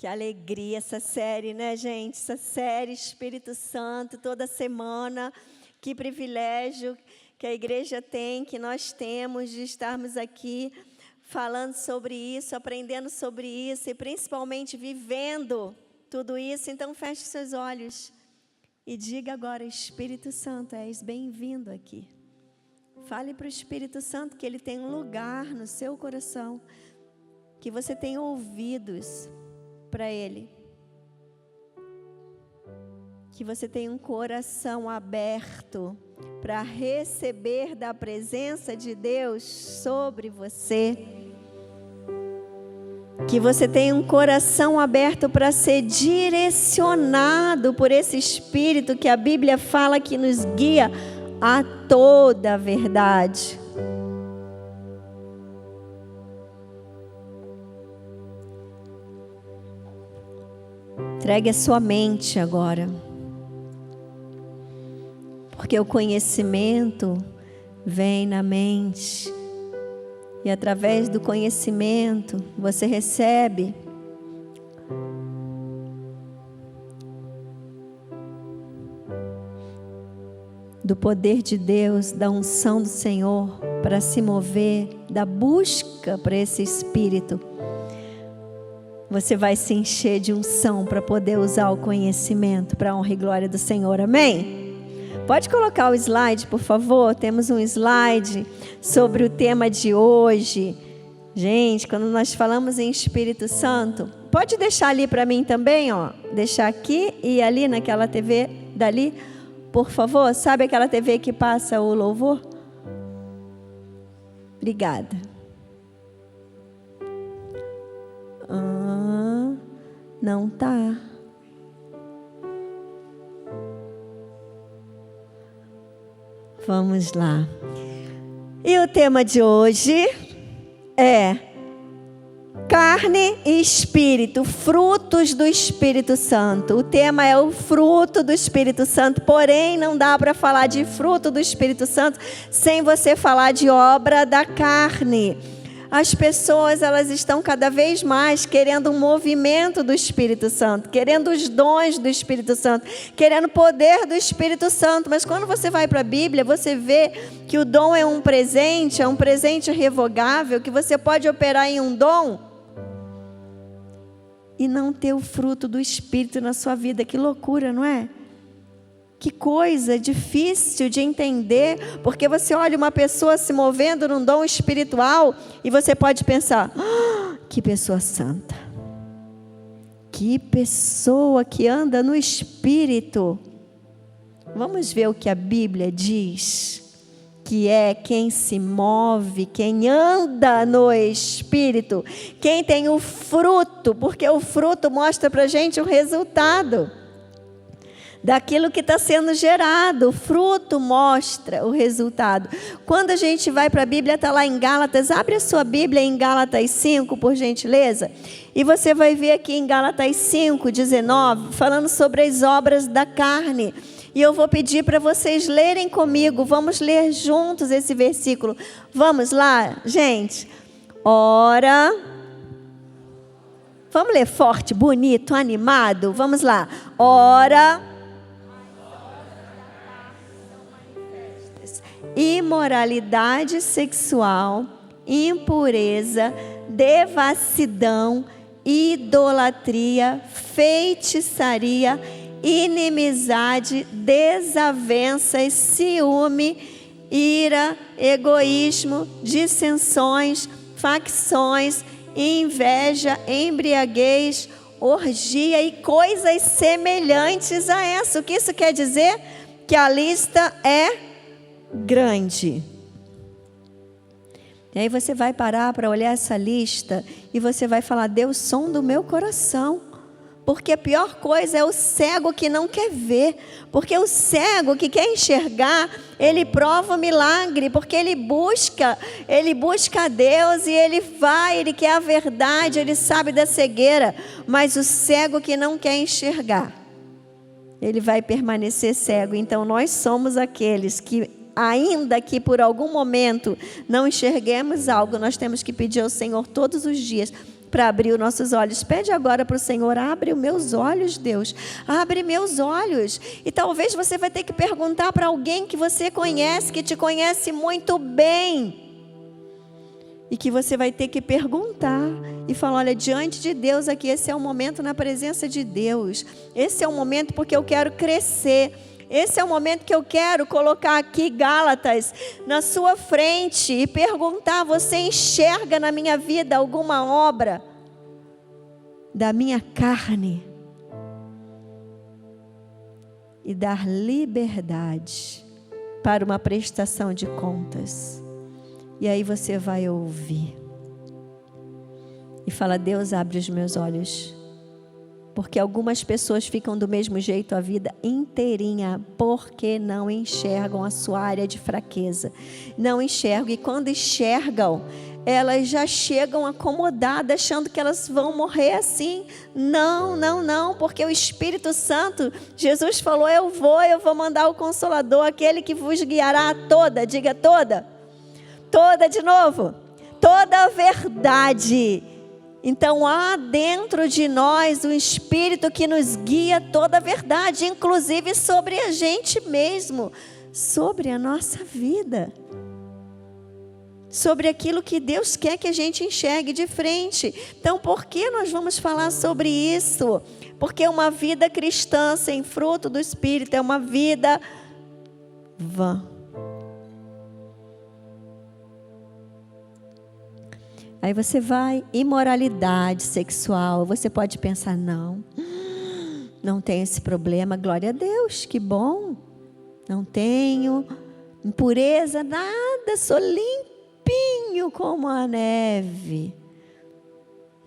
Que alegria essa série, né, gente? Essa série Espírito Santo, toda semana. Que privilégio que a igreja tem, que nós temos de estarmos aqui falando sobre isso, aprendendo sobre isso e principalmente vivendo tudo isso. Então, feche seus olhos e diga agora: Espírito Santo, és bem-vindo aqui. Fale para o Espírito Santo que ele tem um lugar no seu coração, que você tem ouvidos para Ele, que você tenha um coração aberto para receber da presença de Deus sobre você, que você tenha um coração aberto para ser direcionado por esse Espírito que a Bíblia fala que nos guia a toda a verdade. Entregue a sua mente agora, porque o conhecimento vem na mente, e através do conhecimento você recebe do poder de Deus, da unção do Senhor para se mover, da busca para esse Espírito. Você vai se encher de unção para poder usar o conhecimento para a honra e glória do Senhor. Amém? Pode colocar o slide, por favor. Temos um slide sobre o tema de hoje. Gente, quando nós falamos em Espírito Santo, pode deixar ali para mim também, ó. Deixar aqui e ali naquela TV dali, por favor. Sabe aquela TV que passa o louvor? Obrigada. Não tá. Vamos lá. E o tema de hoje é carne e espírito, frutos do Espírito Santo. O tema é o fruto do Espírito Santo, porém não dá para falar de fruto do Espírito Santo sem você falar de obra da carne. As pessoas, elas estão cada vez mais querendo um movimento do Espírito Santo, querendo os dons do Espírito Santo, querendo o poder do Espírito Santo. Mas quando você vai para a Bíblia, você vê que o dom é um presente irrevogável, que você pode operar em um dom e não ter o fruto do Espírito na sua vida. Que loucura, não é? Que coisa difícil de entender, porque você olha uma pessoa se movendo num dom espiritual e você pode pensar: que pessoa santa, que pessoa que anda no Espírito. Vamos ver o que a Bíblia diz, que é quem se move, quem anda no Espírito, quem tem o fruto, porque o fruto mostra para a gente o resultado daquilo que está sendo gerado. O fruto mostra o resultado. Quando a gente vai para a Bíblia, está lá em Gálatas. Abre a sua Bíblia em Gálatas 5, por gentileza. E você vai ver aqui em Gálatas 5, 19, falando sobre as obras da carne. E eu vou pedir para vocês lerem comigo. Vamos ler juntos esse versículo. Vamos lá, gente. Ora, vamos ler forte, bonito, animado. Vamos lá. Ora, imoralidade sexual, impureza, devassidão, idolatria, feitiçaria, inimizade, desavenças, ciúme, ira, egoísmo, dissensões, facções, inveja, embriaguez, orgia e coisas semelhantes a essa. O que isso quer dizer? Que a lista é grande. E aí você vai parar para olhar essa lista e você vai falar: Deus, som do meu coração. Porque a pior coisa é o cego que não quer ver. Porque o cego que quer enxergar, ele prova o milagre, porque ele busca a Deus e ele quer a verdade, ele sabe da cegueira. Mas o cego que não quer enxergar, ele vai permanecer cego. Então nós somos aqueles que, ainda que por algum momento não enxerguemos algo, nós temos que pedir ao Senhor todos os dias para abrir os nossos olhos. Pede agora para o Senhor: abre os meus olhos, Deus, abre meus olhos. E talvez você vai ter que perguntar para alguém que você conhece, que te conhece muito bem, e que você vai ter que perguntar e falar: olha, diante de Deus aqui, esse é o momento na presença de Deus, esse é o momento porque eu quero crescer, esse é o momento que eu quero colocar aqui Gálatas na sua frente e perguntar: você enxerga na minha vida alguma obra da minha carne? E dar liberdade para uma prestação de contas. E aí você vai ouvir e fala: Deus, abre os meus olhos. Porque algumas pessoas ficam do mesmo jeito a vida inteirinha, porque não enxergam a sua área de fraqueza. Não enxergam, e quando enxergam, elas já chegam acomodadas, achando que elas vão morrer assim. Não, não, não, porque o Espírito Santo, Jesus falou: eu vou mandar o Consolador, aquele que vos guiará toda, diga toda de novo, toda a verdade. Então há dentro de nós um Espírito que nos guia toda a verdade, inclusive sobre a gente mesmo, sobre a nossa vida, sobre aquilo que Deus quer que a gente enxergue de frente. Então por que nós vamos falar sobre isso? Porque uma vida cristã sem fruto do Espírito é uma vida vã. Aí você vai, imoralidade sexual, você pode pensar: não tenho esse problema, glória a Deus, que bom, não tenho impureza, nada, sou limpinho como a neve,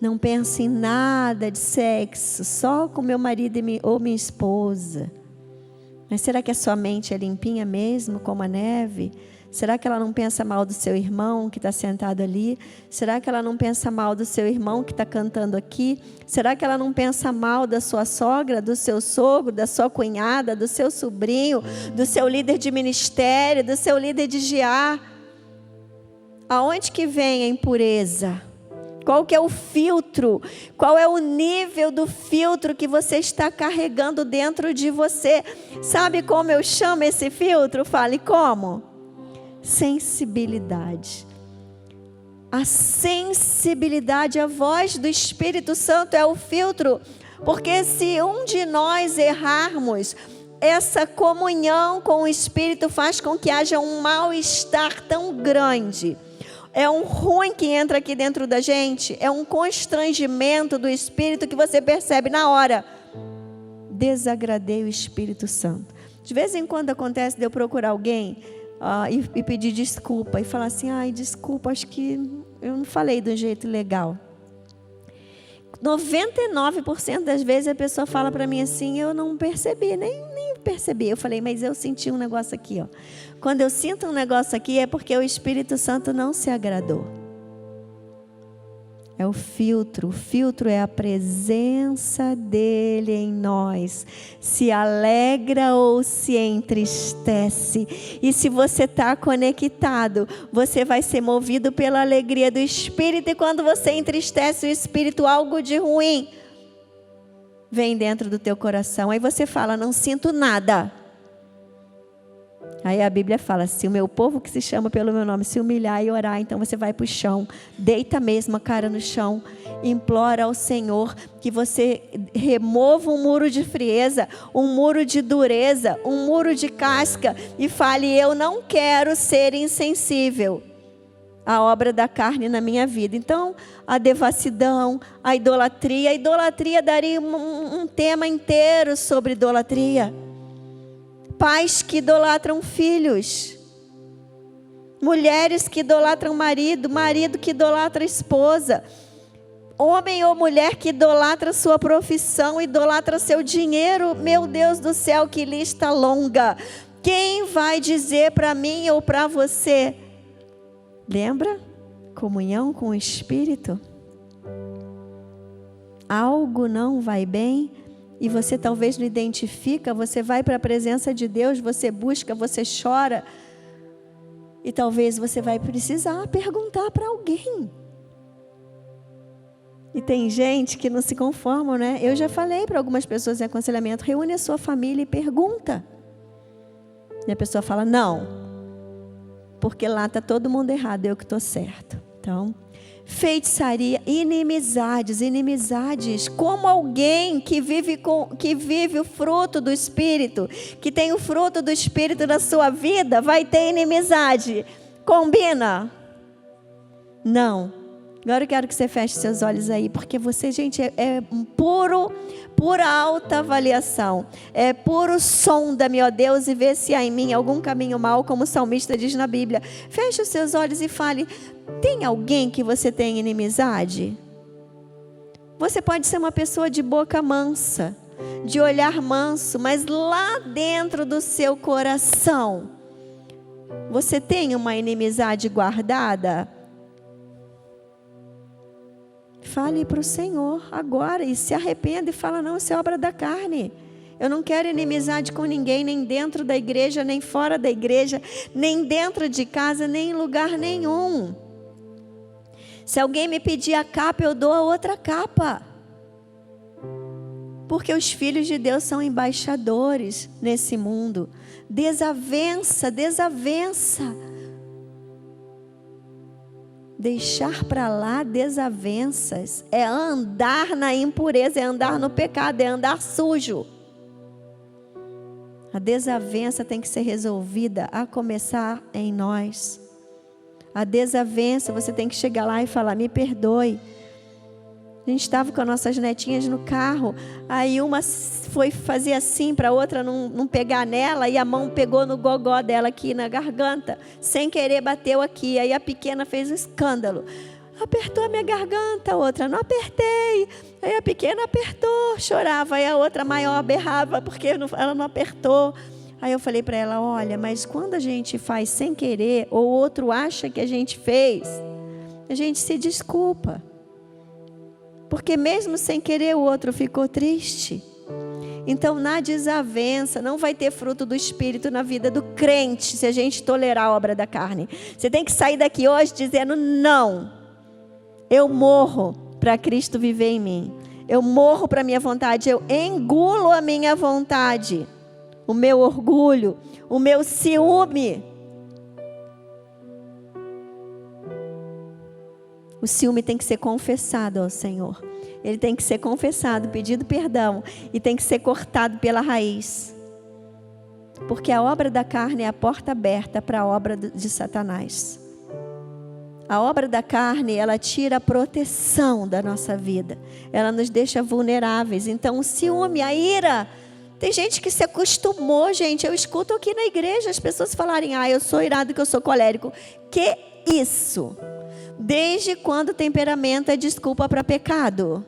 não penso em nada de sexo, só com meu marido ou minha esposa. Mas será que a sua mente é limpinha mesmo como a neve? Será que ela não pensa mal do seu irmão que está sentado ali? Será que ela não pensa mal do seu irmão que está cantando aqui? Será que ela não pensa mal da sua sogra, do seu sogro, da sua cunhada, do seu sobrinho, do seu líder de ministério, do seu líder de GA? Aonde que vem a impureza? Qual que é o filtro? Qual é o nível do filtro que você está carregando dentro de você? Sabe como eu chamo esse filtro? Fale como? Sensibilidade. A sensibilidade, a voz do Espírito Santo é o filtro, porque se um de nós errarmos, essa comunhão com o Espírito faz com que haja um mal-estar tão grande. É um ruim que entra aqui dentro da gente, é um constrangimento do Espírito que você percebe na hora. Desagradei o Espírito Santo. De vez em quando acontece de eu procurar alguém e pedir desculpa e falar assim: ai, desculpa, acho que eu não falei do jeito legal. 99% das vezes a pessoa fala para mim assim: eu não percebi, nem percebi. Eu falei: mas eu senti um negócio aqui, ó. Quando eu sinto um negócio aqui é porque o Espírito Santo não se agradou. É o filtro é a presença dele em nós. Se alegra ou se entristece. E se você está conectado, você vai ser movido pela alegria do Espírito. E quando você entristece o Espírito, algo de ruim vem dentro do teu coração. Aí você fala: não sinto nada. Aí a Bíblia fala: se o meu povo que se chama pelo meu nome se humilhar e orar, então você vai para o chão, deita mesmo a cara no chão, implora ao Senhor que você remova um muro de frieza, um muro de dureza, um muro de casca, e fale: eu não quero ser insensível à obra da carne na minha vida. Então, a devassidão, a idolatria daria um tema inteiro sobre idolatria. Pais que idolatram filhos, mulheres que idolatram marido que idolatra esposa, homem ou mulher que idolatra sua profissão, idolatra seu dinheiro. Meu Deus do céu, que lista longa. Quem vai dizer para mim ou para você? Lembra? Comunhão com o Espírito. Algo não vai bem e você talvez não identifica. Você vai para a presença de Deus, você busca, você chora, e talvez você vai precisar perguntar para alguém. E tem gente que não se conforma, né? Eu já falei para algumas pessoas em aconselhamento, reúne a sua família e pergunta. E a pessoa fala, não, porque lá está todo mundo errado, eu que estou certo. Então, feitiçaria, inimizades, como alguém que vive o fruto do Espírito, que tem o fruto do Espírito na sua vida, vai ter inimizade. Combina? Não. Agora eu quero que você feche seus olhos aí, porque você, gente, é pura autoavaliação. É puro sonda-me, ó Deus, e vê se há em mim algum caminho mau, como o salmista diz na Bíblia. Feche os seus olhos e fale, tem alguém que você tem inimizade? Você pode ser uma pessoa de boca mansa, de olhar manso, mas lá dentro do seu coração, você tem uma inimizade guardada? Fale para o Senhor agora e se arrependa e fala, não, isso é obra da carne. Eu não quero inimizade com ninguém, nem dentro da igreja, nem fora da igreja, nem dentro de casa, nem em lugar nenhum. Se alguém me pedir a capa, eu dou a outra capa. Porque os filhos de Deus são embaixadores nesse mundo. Desavença. Deixar para lá desavenças é andar na impureza, é andar no pecado, é andar sujo. A desavença tem que ser resolvida, a começar em nós. A desavença, você tem que chegar lá e falar, me perdoe. A gente estava com as nossas netinhas no carro, aí uma foi fazer assim para a outra não pegar nela, e a mão pegou no gogó dela aqui na garganta, sem querer bateu aqui, aí a pequena fez um escândalo, apertou a minha garganta, a outra não apertei, aí a pequena apertou, chorava, aí a outra maior berrava porque ela não apertou. Aí eu falei para ela, olha, mas quando a gente faz sem querer, ou o outro acha que a gente fez, a gente se desculpa. Porque mesmo sem querer o outro ficou triste. Então na desavença não vai ter fruto do Espírito na vida do crente se a gente tolerar a obra da carne. Você tem que sair daqui hoje dizendo não. Eu morro para Cristo viver em mim. Eu morro para a minha vontade. Eu engulo a minha vontade. O meu orgulho. O meu ciúme. O ciúme tem que ser confessado ao Senhor. Ele tem que ser confessado, pedido perdão. E tem que ser cortado pela raiz. Porque a obra da carne é a porta aberta para a obra de Satanás. A obra da carne, ela tira a proteção da nossa vida. Ela nos deixa vulneráveis. Então o ciúme, a ira... Tem gente que se acostumou, gente. Eu escuto aqui na igreja as pessoas falarem, eu sou irado que eu sou colérico. Que isso? Desde quando o temperamento é desculpa para pecado?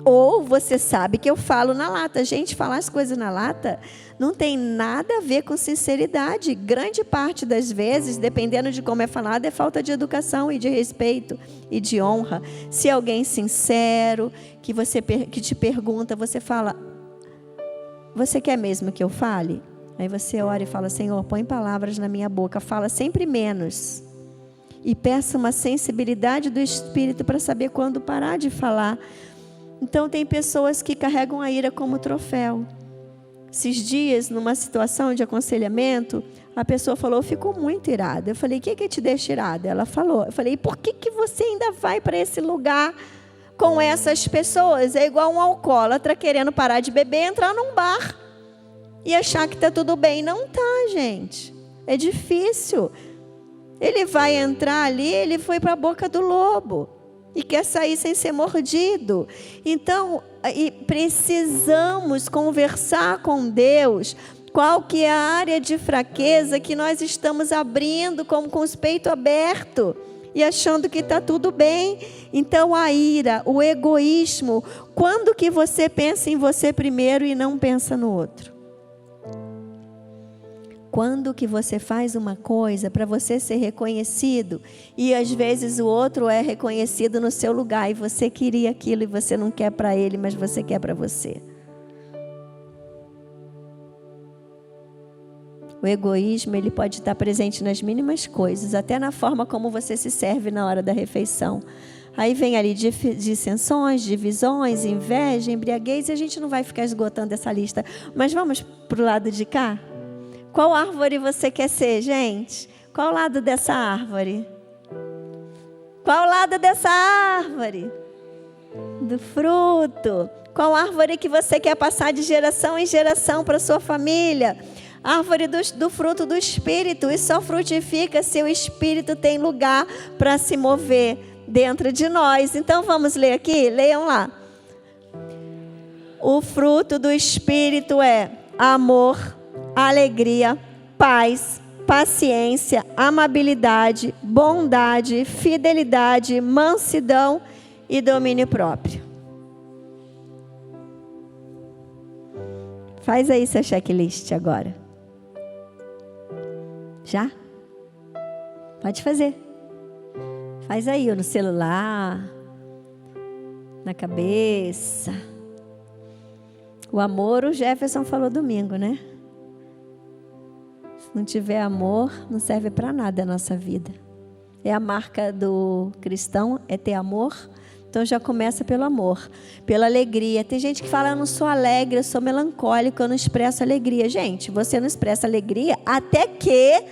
Ou você sabe que eu falo na lata. Gente, falar as coisas na lata não tem nada a ver com sinceridade. Grande parte das vezes, dependendo de como é falado, é falta de educação e de respeito e de honra. Se alguém sincero, que te pergunta, você fala, você quer mesmo que eu fale? Aí você ora e fala, Senhor, põe palavras na minha boca, fala sempre menos. E peça uma sensibilidade do Espírito para saber quando parar de falar. Então tem pessoas que carregam a ira como troféu. Esses dias, numa situação de aconselhamento, a pessoa falou, eu fico muito irada. Eu falei, o que te deixa irada? Ela falou, eu falei, por que você ainda vai para esse lugar com essas pessoas? É igual um alcoólatra querendo parar de beber, entrar num bar e achar que está tudo bem. Não tá, gente. É difícil. Ele vai entrar ali, ele foi para a boca do lobo e quer sair sem ser mordido. Então, precisamos conversar com Deus. Qual que é a área de fraqueza que nós estamos abrindo como com os peitos abertos e achando que está tudo bem? Então a ira, o egoísmo, quando que você pensa em você primeiro e não pensa no outro? Quando que você faz uma coisa para você ser reconhecido e às vezes o outro é reconhecido no seu lugar e você queria aquilo e você não quer para ele, mas você quer para você. O egoísmo, ele pode estar presente nas mínimas coisas, até na forma como você se serve na hora da refeição. Aí vem ali dissensões, divisões, inveja, embriaguez, e a gente não vai ficar esgotando essa lista. Mas vamos para o lado de cá? Qual árvore você quer ser, gente? Qual lado dessa árvore? Qual lado dessa árvore? Do fruto. Qual árvore que você quer passar de geração em geração para sua família? Árvore do fruto do Espírito. E só frutifica se o Espírito tem lugar para se mover dentro de nós. Então vamos ler aqui? Leiam lá. O fruto do Espírito é amor, alegria, paz, paciência, amabilidade, bondade, fidelidade, mansidão e domínio próprio. Faz aí seu checklist agora. Já? Pode fazer. Faz aí, ou no celular, na cabeça. O amor, o Jefferson falou domingo, né? Se não tiver amor, não serve para nada a nossa vida. É a marca do cristão, é ter amor. Então já começa pelo amor, pela alegria. Tem gente que fala, eu não sou alegre, eu sou melancólico, eu não expresso alegria. Gente, você não expressa alegria até que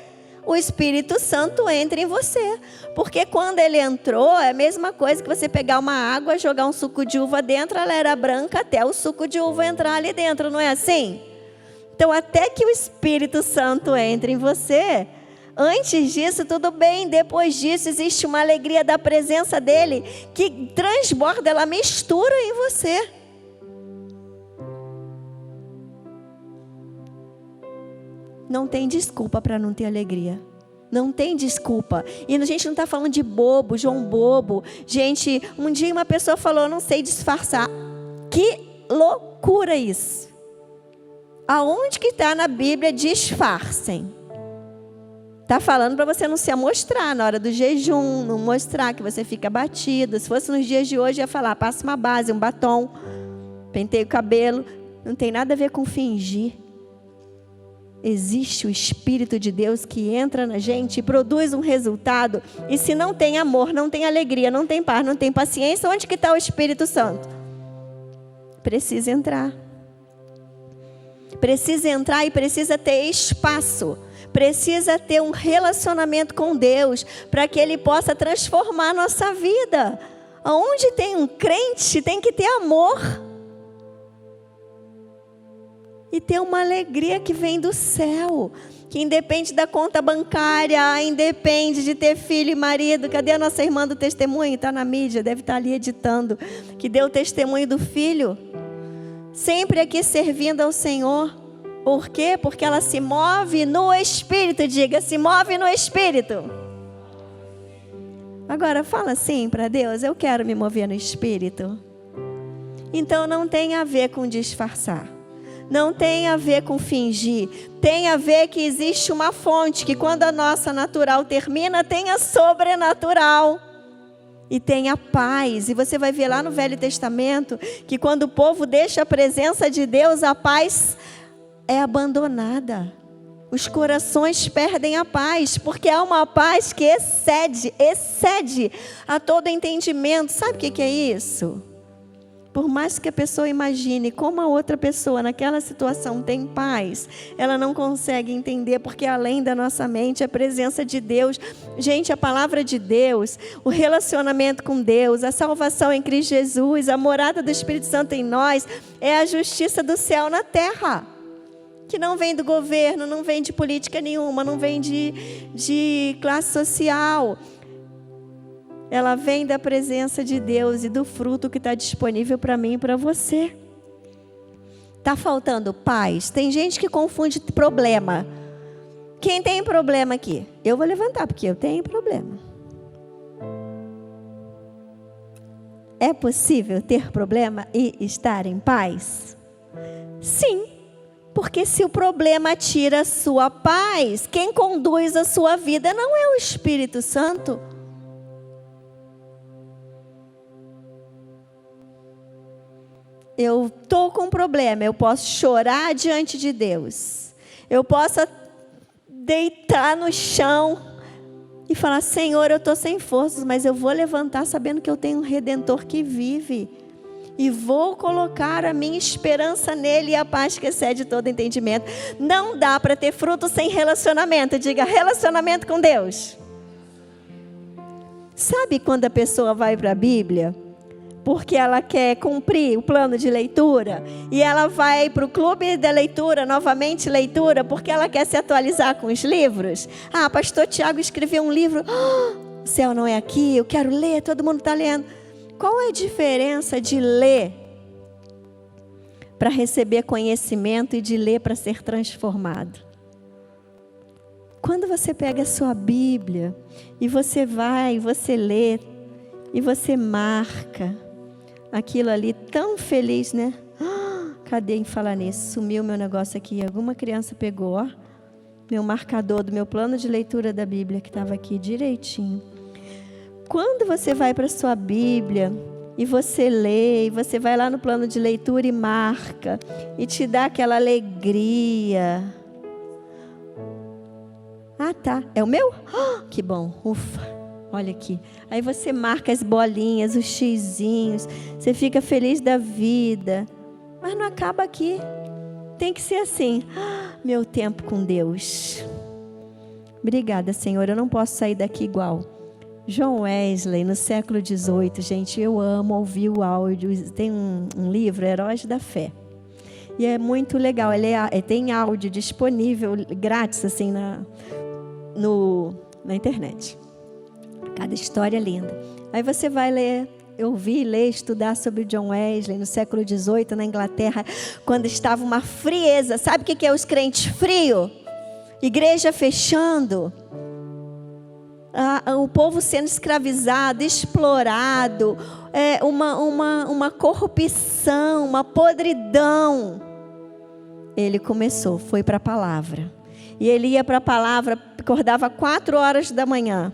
o Espírito Santo entre em você. Porque quando ele entrou, é a mesma coisa que você pegar uma água, jogar um suco de uva dentro, ela era branca até o suco de uva entrar ali dentro, não é assim? Então até que o Espírito Santo entre em você, antes disso, tudo bem. Depois disso, existe uma alegria da presença dele que transborda, ela mistura em você. Não tem desculpa para não ter alegria. Não tem desculpa. E a gente não está falando de bobo, João bobo. Gente, um dia uma pessoa falou, não sei disfarçar. Que loucura isso. Aonde que está na Bíblia disfarcem? Está falando para você não se amostrar na hora do jejum, não mostrar que você fica abatido. Se fosse nos dias de hoje, ia falar, passa uma base, um batom, pentei o cabelo. Não tem nada a ver com fingir. Existe o Espírito de Deus que entra na gente e produz um resultado. E se não tem amor, não tem alegria, não tem paz, não tem paciência, onde que está o Espírito Santo? Precisa entrar. Precisa entrar e precisa ter espaço. Precisa ter um relacionamento com Deus para que Ele possa transformar a nossa vida. Onde tem um crente, tem que ter amor. E ter uma alegria que vem do céu. Que independe da conta bancária, independe de ter filho e marido. Cadê a nossa irmã do testemunho? Está na mídia, deve estar ali editando. Que deu o testemunho do filho. Sempre aqui servindo ao Senhor. Por quê? Porque ela se move no Espírito. Diga, se move no Espírito. Agora fala assim para Deus, eu quero me mover no Espírito. Então não tem a ver com disfarçar. Não tem a ver com fingir. Tem a ver que existe uma fonte, que quando a nossa natural termina, tem a sobrenatural. E tem a paz. E você vai ver lá no Velho Testamento, que quando o povo deixa a presença de Deus, a paz é abandonada. Os corações perdem a paz, porque há uma paz que excede a todo entendimento. Sabe o que é isso? Por mais que a pessoa imagine como a outra pessoa naquela situação tem paz, ela não consegue entender, porque além da nossa mente, a presença de Deus, gente, a palavra de Deus, o relacionamento com Deus, a salvação em Cristo Jesus, a morada do Espírito Santo em nós, é a justiça do céu na terra. Que não vem do governo, não vem de política nenhuma, não vem de classe social. Ela vem da presença de Deus e do fruto que está disponível para mim e para você. Está faltando paz? Tem gente que confunde problema. Quem tem problema aqui? Eu vou levantar, porque eu tenho problema. É possível ter problema e estar em paz? Sim. Porque se o problema tira a sua paz, quem conduz a sua vida não é o Espírito Santo. Eu estou com um problema, eu posso chorar diante de Deus. Eu posso deitar no chão, E falar: Senhor, eu estou sem forças, mas eu vou levantar sabendo que eu tenho um Redentor que vive. E vou colocar a minha esperança nele e a paz que excede todo entendimento. Não dá para ter fruto sem relacionamento. Diga: relacionamento com Deus. Sabe quando a pessoa vai para a Bíblia porque ela quer cumprir o plano de leitura, e ela vai para o clube da leitura, novamente leitura, porque ela quer se atualizar com os livros? Ah, pastor Tiago escreveu um livro, o céu não é aqui, eu quero ler, todo mundo está lendo. Qual é a diferença de ler para receber conhecimento e de ler para ser transformado? Quando você pega a sua Bíblia e você vai, você lê e você marca aquilo ali tão feliz, né? Cadê em falar nisso? Sumiu meu negócio aqui. Alguma criança pegou, ó, meu marcador do meu plano de leitura da Bíblia, que estava aqui direitinho. Quando você vai para a sua Bíblia e você lê, e você vai lá no plano de leitura e marca, e te dá aquela alegria. Ah, tá. É o meu? Que bom. Ufa. Olha aqui. Aí você marca as bolinhas, os xizinhos. Você fica feliz da vida. Mas não acaba aqui. Tem que ser assim. Meu tempo com Deus. Obrigada, Senhor. Eu não posso sair daqui igual. John Wesley, no século XVIII, gente, eu amo ouvir o áudio. Tem um livro, Heróis da Fé. E é muito legal. Ele tem áudio disponível, grátis, assim, na internet. Cada história linda. Aí você vai ler, ouvir, ler, estudar sobre o John Wesley no século XVIII, na Inglaterra, quando estava uma frieza. Sabe o que é os crentes frios? Igreja fechando. O povo sendo escravizado, explorado, uma corrupção, uma podridão. Ele começou, foi para a palavra. E ele ia para a palavra, acordava 4 horas da manhã.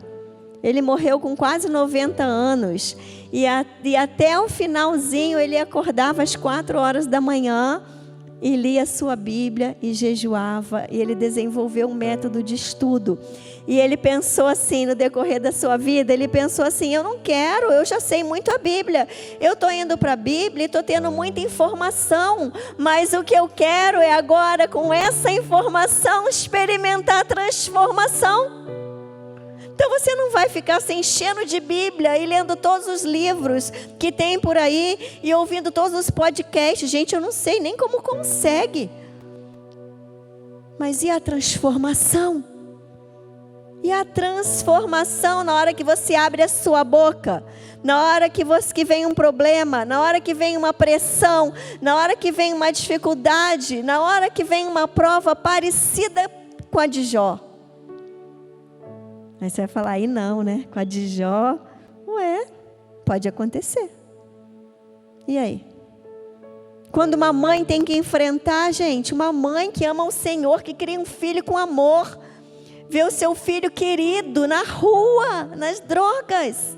Ele morreu com quase 90 anos. E até o finalzinho ele acordava às 4 horas da manhã e lia a sua Bíblia e jejuava. E ele desenvolveu um método de estudo. E ele pensou assim, no decorrer da sua vida, ele pensou assim: eu não quero, eu já sei muito a Bíblia. Eu estou indo para a Bíblia e estou tendo muita informação. Mas o que eu quero é agora, com essa informação, experimentar a transformação. Então você não vai ficar se enchendo de Bíblia e lendo todos os livros que tem por aí e ouvindo todos os podcasts. Gente, eu não sei nem como consegue. Mas e a transformação? E a transformação na hora que você abre a sua boca, na hora que vem um problema, na hora que vem uma pressão, na hora que vem uma dificuldade, na hora que vem uma prova parecida com a de Jó. Aí você vai falar: aí não, né? Com a de Jó, pode acontecer. E aí? Quando uma mãe tem que enfrentar, gente, uma mãe que ama o Senhor, que cria um filho com amor, vê o seu filho querido na rua, nas drogas.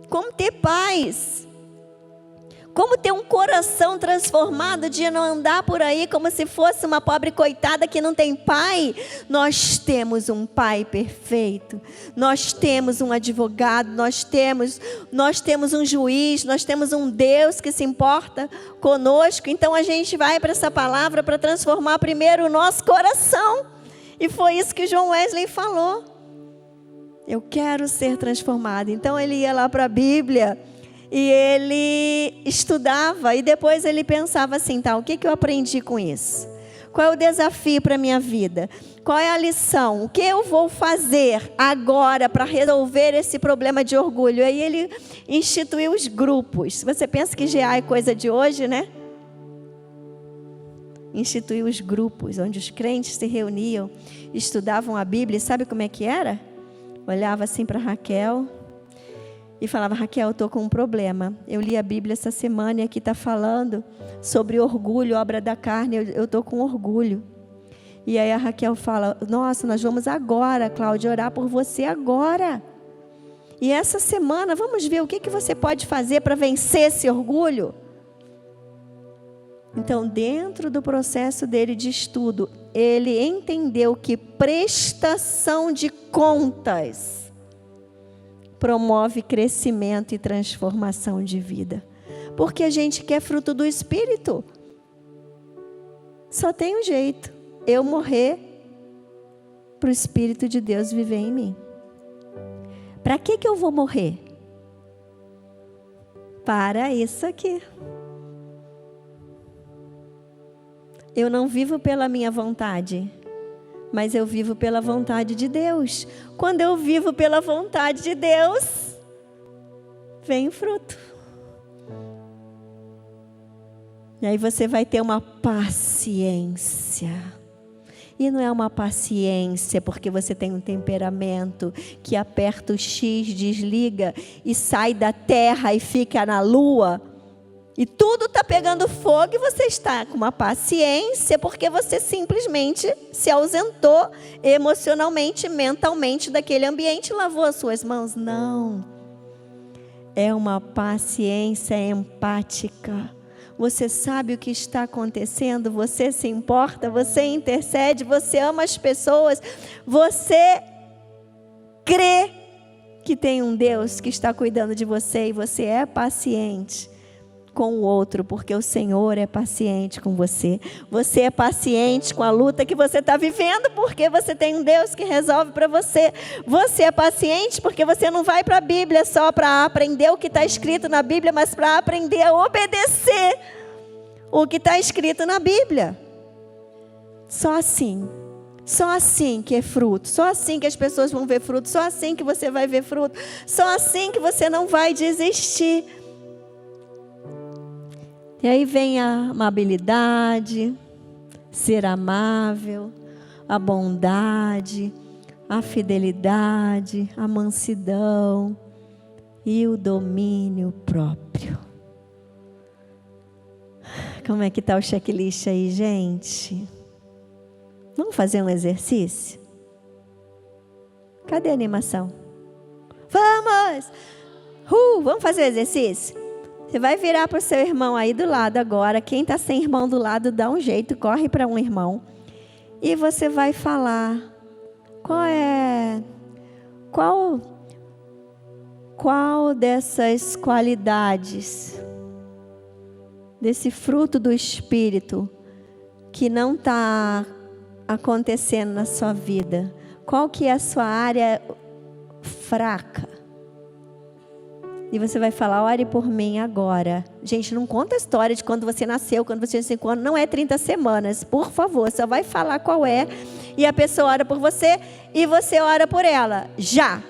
Como ter paz? Como ter um coração transformado de não andar por aí como se fosse uma pobre coitada que não tem pai? Nós temos um pai perfeito. Nós temos um advogado, nós temos um juiz, nós temos um Deus que se importa conosco. Então a gente vai para essa palavra para transformar primeiro o nosso coração. E foi isso que John Wesley falou. Eu quero ser transformado. Então ele ia lá para a Bíblia e ele estudava e depois ele pensava assim: tá, o que eu aprendi com isso? Qual é o desafio para a minha vida? Qual é a lição? O que eu vou fazer agora para resolver esse problema de orgulho? Aí ele instituiu os grupos. Você pensa que GA é coisa de hoje, né? Instituiu os grupos, onde os crentes se reuniam, estudavam a Bíblia. E sabe como é que era? Olhava assim para Raquel e falava: Raquel, eu estou com um problema. Eu li a Bíblia essa semana e aqui está falando sobre orgulho, obra da carne. Eu estou com orgulho. E aí a Raquel fala: nossa, nós vamos agora, Cláudia, orar por você agora. E essa semana, vamos ver o que você pode fazer para vencer esse orgulho. Então, dentro do processo dele de estudo, ele entendeu que prestação de contas promove crescimento e transformação de vida. Porque a gente quer fruto do Espírito. Só tem um jeito: eu morrer para o Espírito de Deus viver em mim. Para que eu vou morrer? Para isso aqui. Eu não vivo pela minha vontade, mas eu vivo pela vontade de Deus. Quando eu vivo pela vontade de Deus, vem o fruto. E aí você vai ter uma paciência. E não é uma paciência porque você tem um temperamento que aperta o X, desliga e sai da terra e fica na lua. E tudo está pegando fogo e você está com uma paciência porque você simplesmente se ausentou emocionalmente, mentalmente daquele ambiente e lavou as suas mãos. Não. É uma paciência empática. Você sabe o que está acontecendo, você se importa, você intercede, você ama as pessoas, você crê que tem um Deus que está cuidando de você e você é paciente com o outro, porque o Senhor é paciente com você. Você é paciente com a luta que você está vivendo, porque você tem um Deus que resolve para você. Você é paciente porque você não vai para a Bíblia só para aprender o que está escrito na Bíblia, mas para aprender a obedecer o que está escrito na Bíblia. Só assim que é fruto, só assim que as pessoas vão ver fruto, só assim que você vai ver fruto, só assim que você não vai desistir. E aí vem a amabilidade, ser amável, a bondade, a fidelidade, a mansidão e o domínio próprio. Como é que está o checklist aí, gente? Vamos fazer um exercício? Cadê a animação? Vamos! Vamos fazer o exercício? Você vai virar para o seu irmão aí do lado agora. Quem está sem irmão do lado, dá um jeito, corre para um irmão. E você vai falar, qual dessas qualidades, desse fruto do Espírito, que não está acontecendo na sua vida? Qual que é a sua área fraca? E você vai falar, ore por mim agora. Gente, não conta a história de quando você nasceu, quando você tinha 5 anos. Não é 30 semanas, por favor. Só vai falar qual é. E a pessoa ora por você e você ora por ela. Já.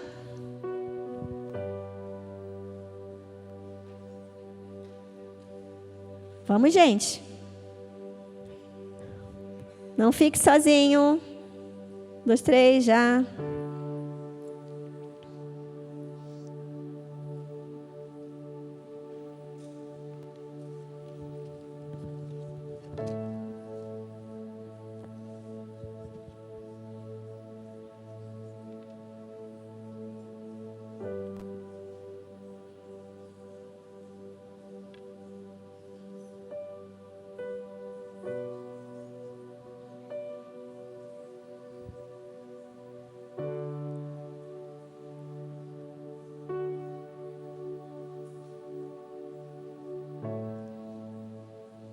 Vamos, gente. Não fique sozinho. 1, 2, 3, já.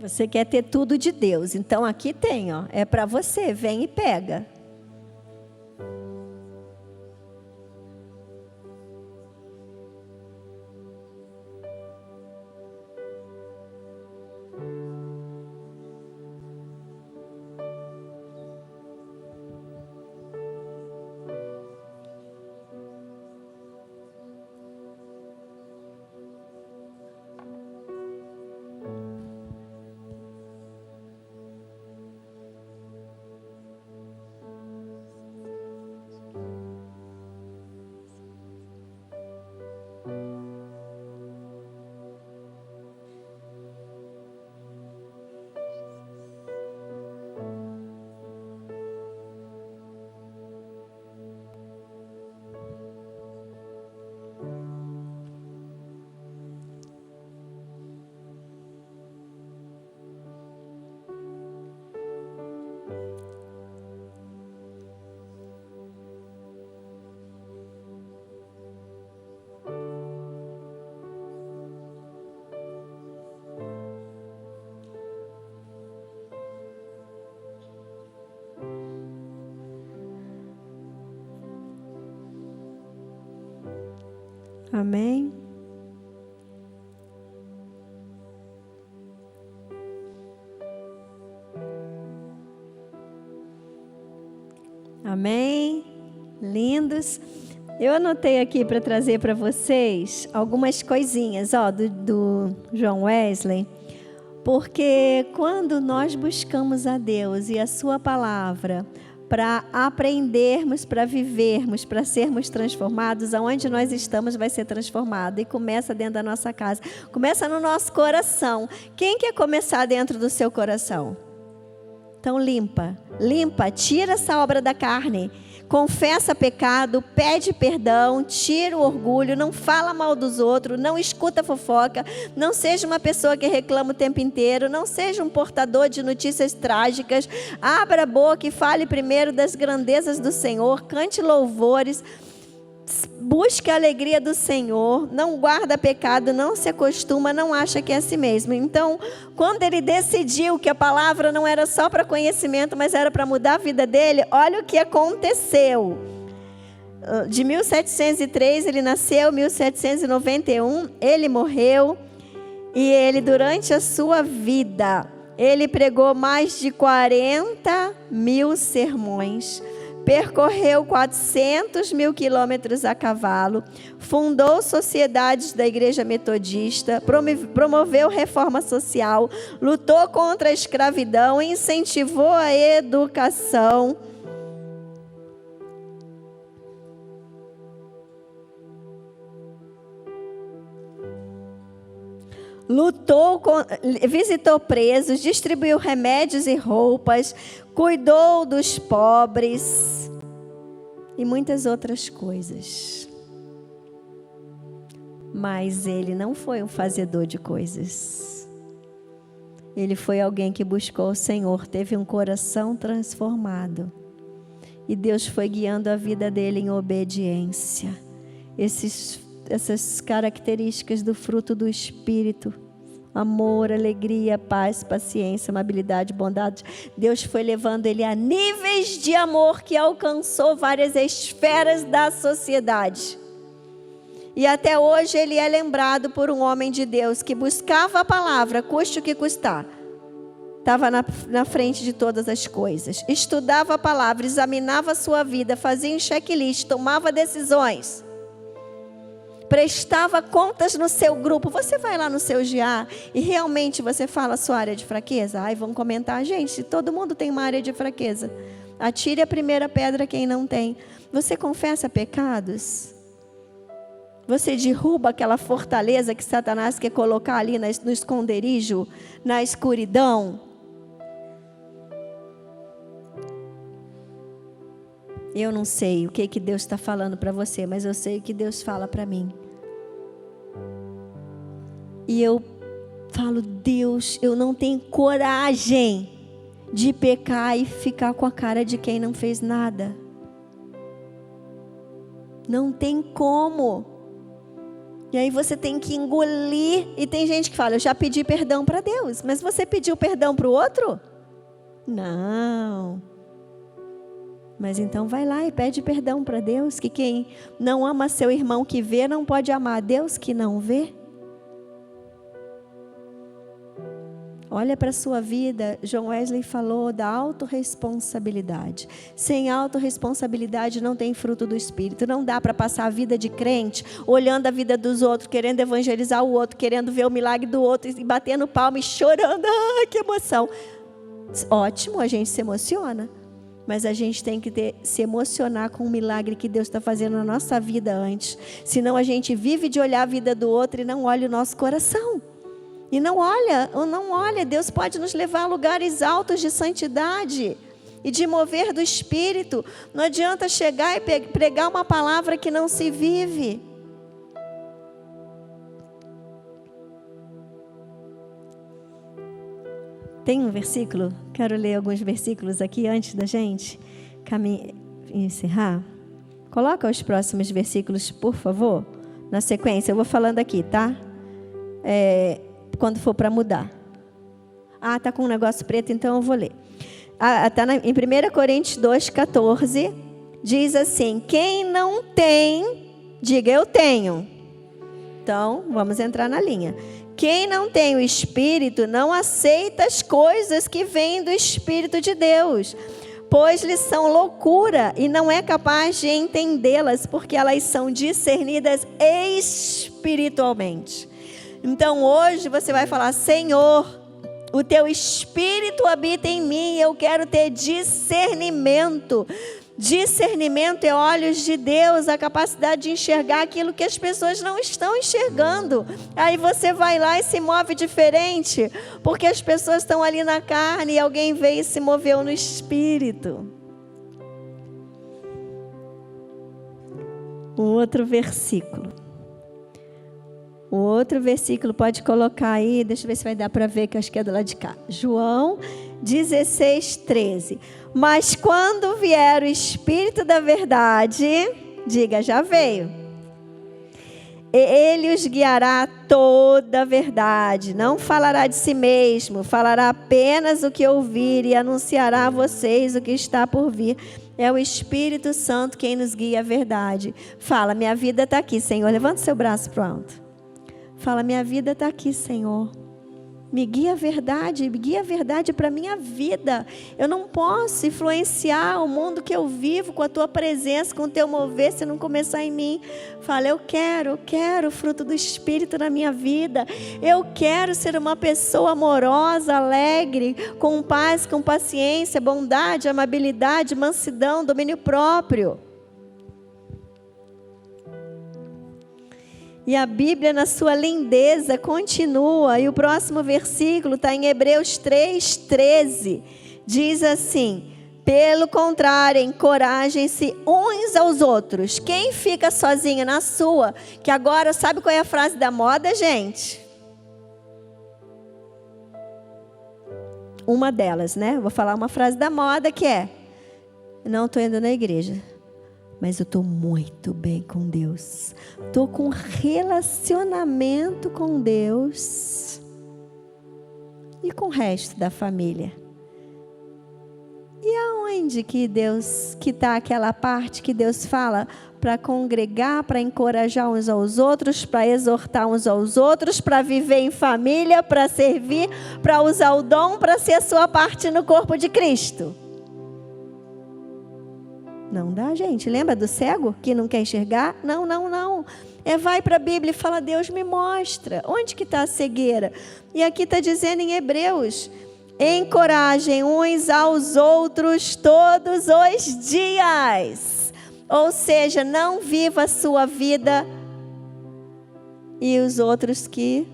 Você quer ter tudo de Deus, então aqui tem, ó, é para você, vem e pega. Amém? Amém? Lindos. Eu anotei aqui para trazer para vocês algumas coisinhas, do John Wesley, porque quando nós buscamos a Deus e a sua palavra para aprendermos, para vivermos, para sermos transformados, aonde nós estamos vai ser transformado e começa dentro da nossa casa, começa no nosso coração. Quem quer começar dentro do seu coração? Então limpa, tira essa obra da carne. Confessa pecado, pede perdão, tira o orgulho, não fala mal dos outros, não escuta fofoca, não seja uma pessoa que reclama o tempo inteiro, não seja um portador de notícias trágicas. Abra a boca e fale primeiro das grandezas do Senhor, cante louvores, busque a alegria do Senhor, não guarda pecado, não se acostuma, não acha que é a si mesmo. Então, quando ele decidiu que a palavra não era só para conhecimento, mas era para mudar a vida dele, olha o que aconteceu. De 1703 ele nasceu, 1791 ele morreu, e ele, durante a sua vida, ele pregou mais de 40 mil sermões, percorreu 400 mil quilômetros a cavalo, fundou sociedades da Igreja Metodista, promoveu reforma social, lutou contra a escravidão, incentivou a educação. Visitou presos, distribuiu remédios e roupas, cuidou dos pobres e muitas outras coisas. Mas ele não foi um fazedor de coisas. Ele foi alguém que buscou o Senhor, teve um coração transformado. E Deus foi guiando a vida dele em obediência. Essas características do fruto do Espírito: amor, alegria, paz, paciência, amabilidade, bondade. Deus foi levando ele a níveis de amor que alcançou várias esferas da sociedade. E até hoje ele é lembrado por um homem de Deus que buscava a palavra, custe o que custar. Estava na frente de todas as coisas. Estudava a palavra, examinava a sua vida, fazia um checklist, tomava decisões. Prestava contas no seu grupo. Você vai lá no seu GA e realmente você fala a sua área de fraqueza? Ai, vão comentar, gente, todo mundo tem uma área de fraqueza. Atire a primeira pedra quem não tem. Você confessa pecados? Você derruba aquela fortaleza que Satanás quer colocar ali no esconderijo, na escuridão? Eu não sei o que Deus está falando para você, mas eu sei o que Deus fala para mim. E eu falo: Deus, eu não tenho coragem de pecar e ficar com a cara de quem não fez nada. Não tem como. E aí você tem que engolir. E tem gente que fala: eu já pedi perdão para Deus. Mas você pediu perdão para o outro? Não. Mas então vai lá e pede perdão para Deus, que quem não ama seu irmão que vê, não pode amar a Deus que não vê. Olha para a sua vida. John Wesley falou da autorresponsabilidade. Sem autorresponsabilidade não tem fruto do Espírito. Não dá para passar a vida de crente olhando a vida dos outros, querendo evangelizar o outro, querendo ver o milagre do outro e batendo palma e chorando. Ah, que emoção. Ótimo, a gente se emociona. Mas a gente tem que se emocionar com o milagre que Deus está fazendo na nossa vida antes. Senão a gente vive de olhar a vida do outro e não olha o nosso coração. E não olha. Deus pode nos levar a lugares altos de santidade e de mover do Espírito. Não adianta chegar e pregar uma palavra que não se vive. Tem um versículo, quero ler alguns versículos aqui antes da gente encerrar. Coloca os próximos versículos, por favor, na sequência. Eu vou falando aqui, tá? Quando for para mudar. Ah, tá com um negócio preto, então eu vou ler. Tá em 1 Coríntios 2,14, diz assim: quem não tem, diga eu tenho. Então, vamos entrar na linha. Quem não tem o Espírito não aceita as coisas que vêm do Espírito de Deus, pois lhes são loucura e não é capaz de entendê-las, porque elas são discernidas espiritualmente. Então, hoje você vai falar: Senhor, o teu Espírito habita em mim, eu quero ter discernimento. Discernimento é olhos de Deus, a capacidade de enxergar aquilo que as pessoas não estão enxergando. Aí você vai lá e se move diferente, porque as pessoas estão ali na carne e alguém veio e se moveu no Espírito. Um outro versículo. O outro versículo pode colocar aí, deixa eu ver se vai dar para ver, que eu acho que é do lado de cá. João 16:13. Mas quando vier o Espírito da verdade, diga, já veio. Ele os guiará a toda a verdade. Não falará de si mesmo, falará apenas o que ouvir e anunciará a vocês o que está por vir. É o Espírito Santo quem nos guia a verdade. Fala: minha vida está aqui, Senhor. Levanta o seu braço para o alto. Fala: minha vida está aqui, Senhor. Me guia a verdade, me guia a verdade para a minha vida. Eu não posso influenciar o mundo que eu vivo com a tua presença, com o teu mover, se não começar em mim. Fala: eu quero o fruto do Espírito na minha vida. Eu quero ser uma pessoa amorosa, alegre, com paz, com paciência, bondade, amabilidade, mansidão, domínio próprio. E a Bíblia, na sua lindeza, continua. E o próximo versículo está em Hebreus 3:13. Diz assim: pelo contrário, encorajem-se uns aos outros. Quem fica sozinho na sua, que agora, sabe qual é a frase da moda, gente? Uma delas, né? Vou falar uma frase da moda que é: não estou indo na igreja, mas eu estou muito bem com Deus. Estou com relacionamento com Deus e com o resto da família. E aonde que Deus, que está aquela parte que Deus fala para congregar, para encorajar uns aos outros, para exortar uns aos outros, para viver em família, para servir, para usar o dom, para ser a sua parte no corpo de Cristo? Não dá, gente. Lembra do cego que não quer enxergar? Não. Vai para a Bíblia e fala: Deus, me mostra. Onde que está a cegueira? E aqui está dizendo em Hebreus: encorajem uns aos outros todos os dias. Ou seja, não viva a sua vida e os outros que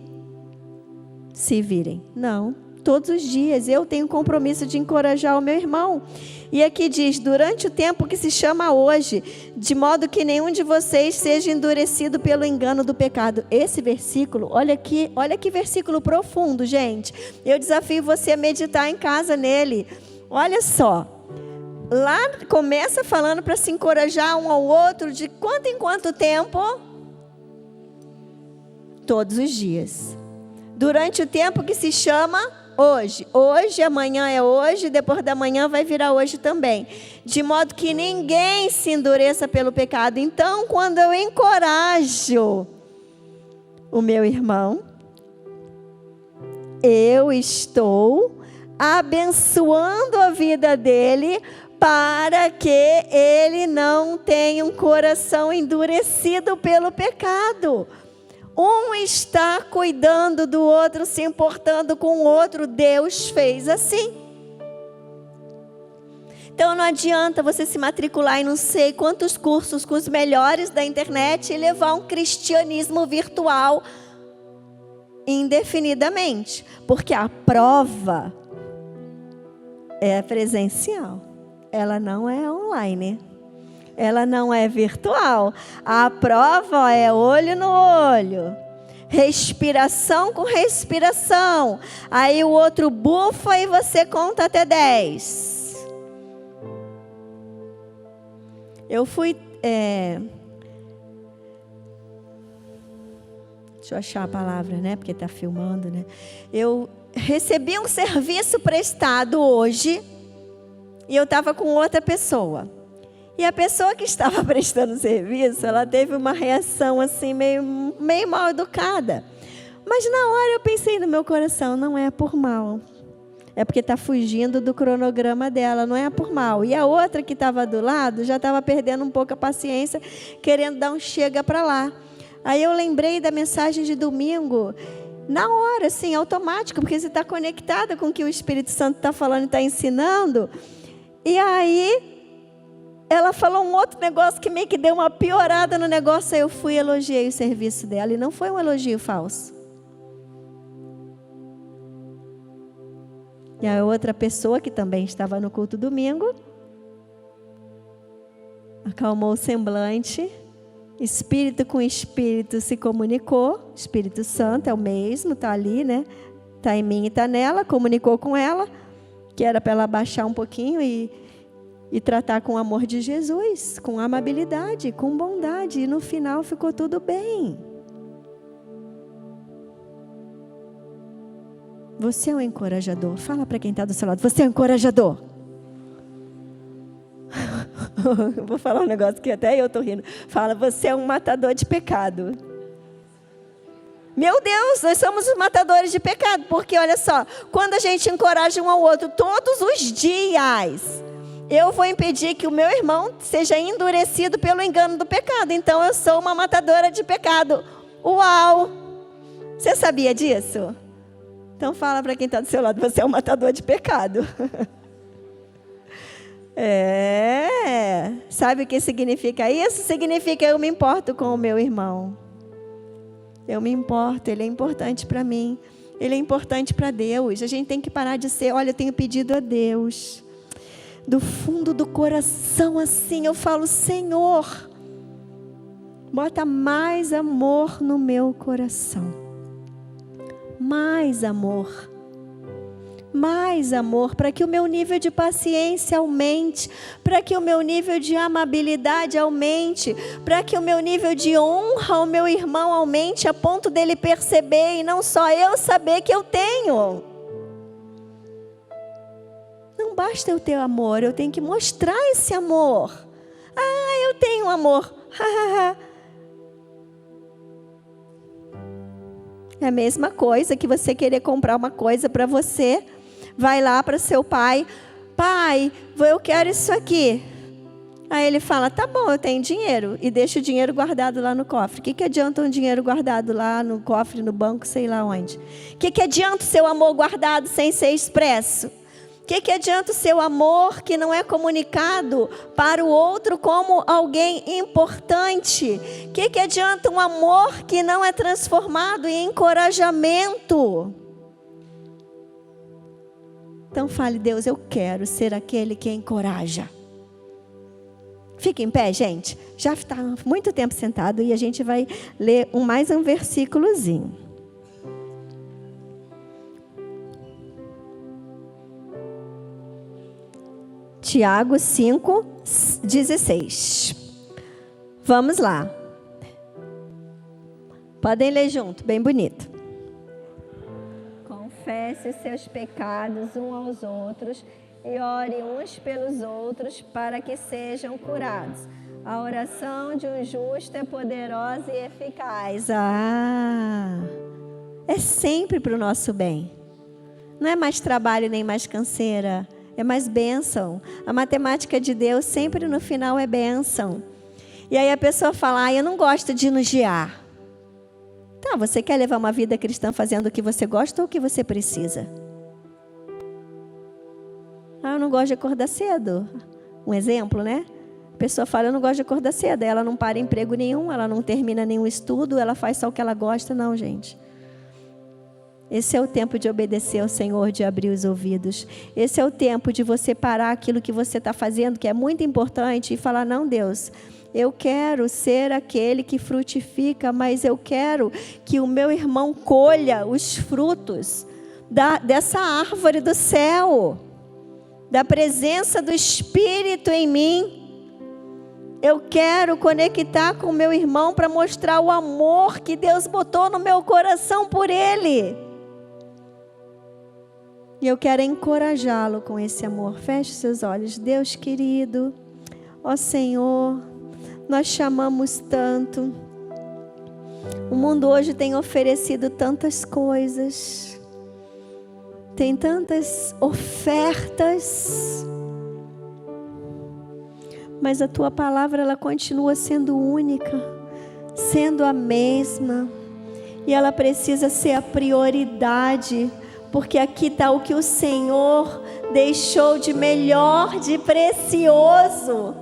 se virem. Não. Todos os dias eu tenho compromisso de encorajar o meu irmão. E aqui diz: durante o tempo que se chama hoje, de modo que nenhum de vocês seja endurecido pelo engano do pecado. Esse versículo, olha que versículo profundo, gente. Eu desafio você a meditar em casa nele. Olha só, lá começa falando para se encorajar um ao outro de quanto em quanto tempo? Todos os dias. Durante o tempo que se chama hoje. Hoje, amanhã é hoje, depois da manhã vai virar hoje também. De modo que ninguém se endureça pelo pecado. Então, quando eu encorajo o meu irmão, eu estou abençoando a vida dele para que ele não tenha um coração endurecido pelo pecado. Um está cuidando do outro, se importando com o outro. Deus fez assim. Então não adianta você se matricular em não sei quantos cursos com os melhores da internet e levar um cristianismo virtual indefinidamente. Porque a prova é presencial. Ela não é online. Ela não é virtual. A prova é olho no olho. Respiração com respiração. Aí o outro bufa e você conta até 10. Eu fui... Deixa eu achar a palavra, né? Porque está filmando, né? Eu recebi um serviço prestado hoje. E eu estava com outra pessoa. E a pessoa que estava prestando serviço, ela teve uma reação assim, meio mal educada. Mas na hora eu pensei no meu coração, não é por mal. É porque está fugindo do cronograma dela, não é por mal. E a outra que estava do lado, já estava perdendo um pouco a paciência, querendo dar um chega para lá. Aí eu lembrei da mensagem de domingo, na hora, assim, automático, porque você está conectada com o que o Espírito Santo está falando e está ensinando. E aí ela falou um outro negócio que meio que deu uma piorada no negócio. Aí eu fui e elogiei o serviço dela. E não foi um elogio falso. E a outra pessoa que também estava no culto domingo acalmou o semblante. Espírito com espírito se comunicou. Espírito Santo é o mesmo, está ali, né? Está em mim e está nela. Comunicou com ela, que era para ela baixar um pouquinho e tratar com o amor de Jesus, com amabilidade, com bondade. E no final ficou tudo bem. Você é um encorajador. Fala para quem está do seu lado. Você é um encorajador. Vou falar um negócio que até eu estou rindo. Fala, você é um matador de pecado. Meu Deus, nós somos os matadores de pecado. Porque olha só, quando a gente encoraja um ao outro todos os dias, eu vou impedir que o meu irmão seja endurecido pelo engano do pecado. Então eu sou uma matadora de pecado. Uau! Você sabia disso? Então fala para quem está do seu lado, você é um matador de pecado. Sabe o que significa isso? Significa eu me importo com o meu irmão. Eu me importo, ele é importante para mim. Ele é importante para Deus. A gente tem que parar de ser, olha, eu tenho pedido a Deus. Do fundo do coração, assim, eu falo, Senhor, bota mais amor no meu coração. Mais amor. Mais amor, para que o meu nível de paciência aumente, para que o meu nível de amabilidade aumente, para que o meu nível de honra ao meu irmão aumente, a ponto dele perceber e não só eu saber que eu tenho. Não basta eu ter amor, eu tenho que mostrar esse amor. Ah, eu tenho amor. É a mesma coisa que você querer comprar uma coisa para você. Vai lá para seu pai. Pai, eu quero isso aqui. Aí ele fala, tá bom, eu tenho dinheiro. E deixa o dinheiro guardado lá no cofre. O que adianta um dinheiro guardado lá no cofre, no banco, sei lá onde? O que adianta o seu amor guardado sem ser expresso? O que adianta o seu amor que não é comunicado para o outro como alguém importante? O que adianta um amor que não é transformado em encorajamento? Então fale, Deus, eu quero ser aquele que encoraja. Fique em pé, gente. Já está muito tempo sentado e a gente vai ler mais um versículozinho. Tiago 5:16. Vamos lá. Podem ler junto, bem bonito. Confesse seus pecados uns aos outros e ore uns pelos outros para que sejam curados. A oração de um justo é poderosa e eficaz. É sempre para o nosso bem. Não é mais trabalho nem mais canseira. É mais bênção. A matemática de Deus sempre no final é bênção. E aí a pessoa fala, eu não gosto de elogiar. Tá, você quer levar uma vida cristã fazendo o que você gosta ou o que você precisa? Eu não gosto de acordar cedo. Um exemplo, né? A pessoa fala, eu não gosto de acordar cedo. Ela não para emprego nenhum, ela não termina nenhum estudo, ela faz só o que ela gosta. Não, gente. Esse é o tempo de obedecer ao Senhor, de abrir os ouvidos. Esse é o tempo de você parar aquilo que você está fazendo, que é muito importante, e falar, não, Deus, eu quero ser aquele que frutifica, mas eu quero que o meu irmão colha os frutos dessa árvore do céu, da presença do Espírito em mim. Eu quero conectar com o meu irmão para mostrar o amor que Deus botou no meu coração por ele. E eu quero encorajá-lo com esse amor. Feche seus olhos. Deus querido, Ó Senhor, nós chamamos tanto. O mundo hoje tem oferecido tantas coisas, tem tantas ofertas, mas a Tua palavra, ela continua sendo única, sendo a mesma, e ela precisa ser a prioridade, porque aqui está o que o Senhor deixou de melhor, de precioso,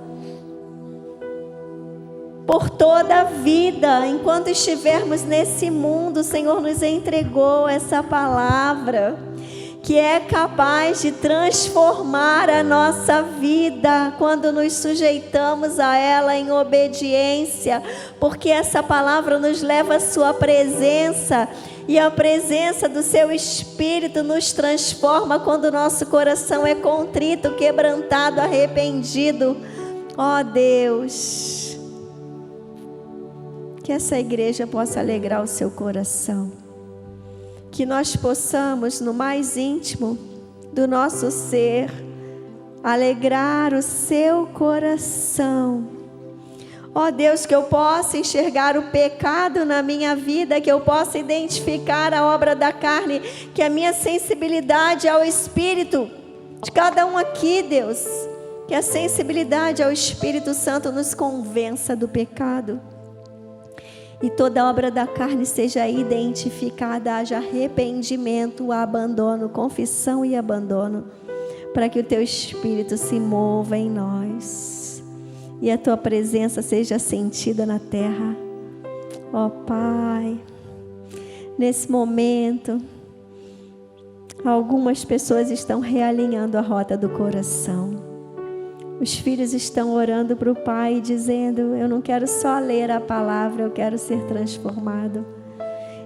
por toda a vida. Enquanto estivermos nesse mundo, o Senhor nos entregou essa palavra, que é capaz de transformar a nossa vida, quando nos sujeitamos a ela em obediência, porque essa palavra nos leva à sua presença, e a presença do seu Espírito nos transforma quando o nosso coração é contrito, quebrantado, arrependido. Ó Deus, que essa igreja possa alegrar o seu coração, que nós possamos no mais íntimo do nosso ser alegrar o seu coração. Ó Deus, que eu possa enxergar o pecado na minha vida, que eu possa identificar a obra da carne, que a minha sensibilidade ao Espírito de cada um aqui, Deus, que a sensibilidade ao Espírito Santo nos convença do pecado, e toda obra da carne seja identificada, haja arrependimento, abandono, confissão e abandono, para que o Teu Espírito se mova em nós, e a Tua presença seja sentida na terra. Ó Pai, nesse momento, algumas pessoas estão realinhando a rota do coração. Os filhos estão orando para o Pai, dizendo: eu não quero só ler a palavra, eu quero ser transformado.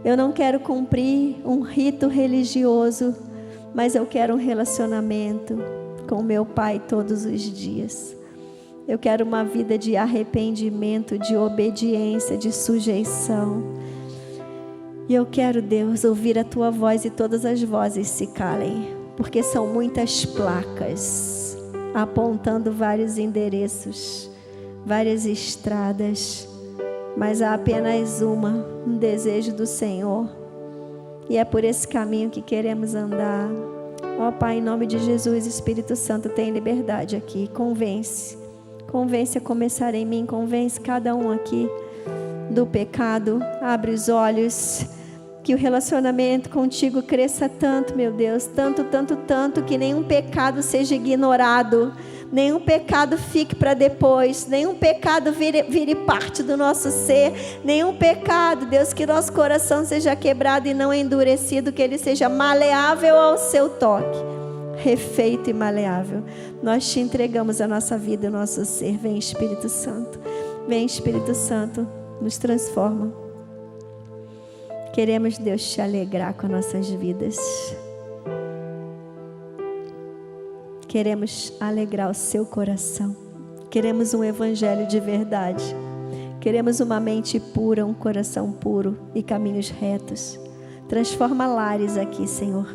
Eu não quero cumprir um rito religioso, mas eu quero um relacionamento com meu Pai todos os dias. Eu quero uma vida de arrependimento, de obediência, de sujeição. E eu quero, Deus, ouvir a Tua voz, e todas as vozes se calem, porque são muitas placas apontando vários endereços, várias estradas, mas há apenas um desejo do Senhor, e é por esse caminho que queremos andar. Ó Pai, em nome de Jesus, Espírito Santo, tem liberdade aqui, convence a começar em mim, convence cada um aqui do pecado, abre os olhos, que o relacionamento contigo cresça tanto, meu Deus, tanto, que nenhum pecado seja ignorado, nenhum pecado fique para depois, nenhum pecado vire parte do nosso ser, nenhum pecado, Deus, que nosso coração seja quebrado e não endurecido, que ele seja maleável ao seu toque, refeito e maleável. Nós te entregamos a nossa vida, o nosso ser. Vem Espírito Santo, vem Espírito Santo, nos transforma. Queremos, Deus, te alegrar com nossas vidas. Queremos alegrar o seu coração. Queremos um evangelho de verdade. Queremos uma mente pura, um coração puro e caminhos retos. Transforma lares aqui, Senhor.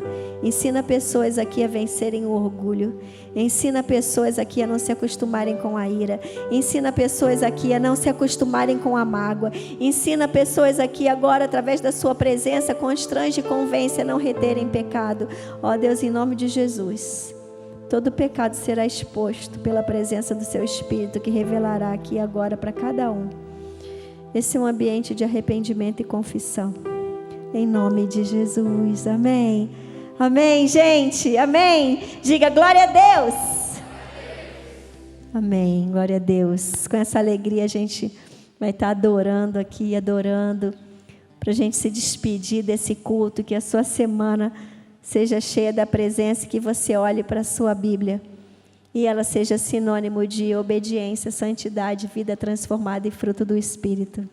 Ensina pessoas aqui a vencerem o orgulho. Ensina pessoas aqui a não se acostumarem com a ira. Ensina pessoas aqui a não se acostumarem com a mágoa. Ensina pessoas aqui agora, através da sua presença, constrange e convence a não reterem pecado. Ó Deus, em nome de Jesus, todo pecado será exposto pela presença do seu Espírito, que revelará aqui agora para cada um. Esse é um ambiente de arrependimento e confissão. Em nome de Jesus, amém. Amém, gente, amém. Diga glória a Deus. Amém, glória a Deus. Com essa alegria a gente vai estar adorando aqui, adorando, para a gente se despedir desse culto, que a sua semana seja cheia da presença, que você olhe para a sua Bíblia e ela seja sinônimo de obediência, santidade, vida transformada e fruto do Espírito.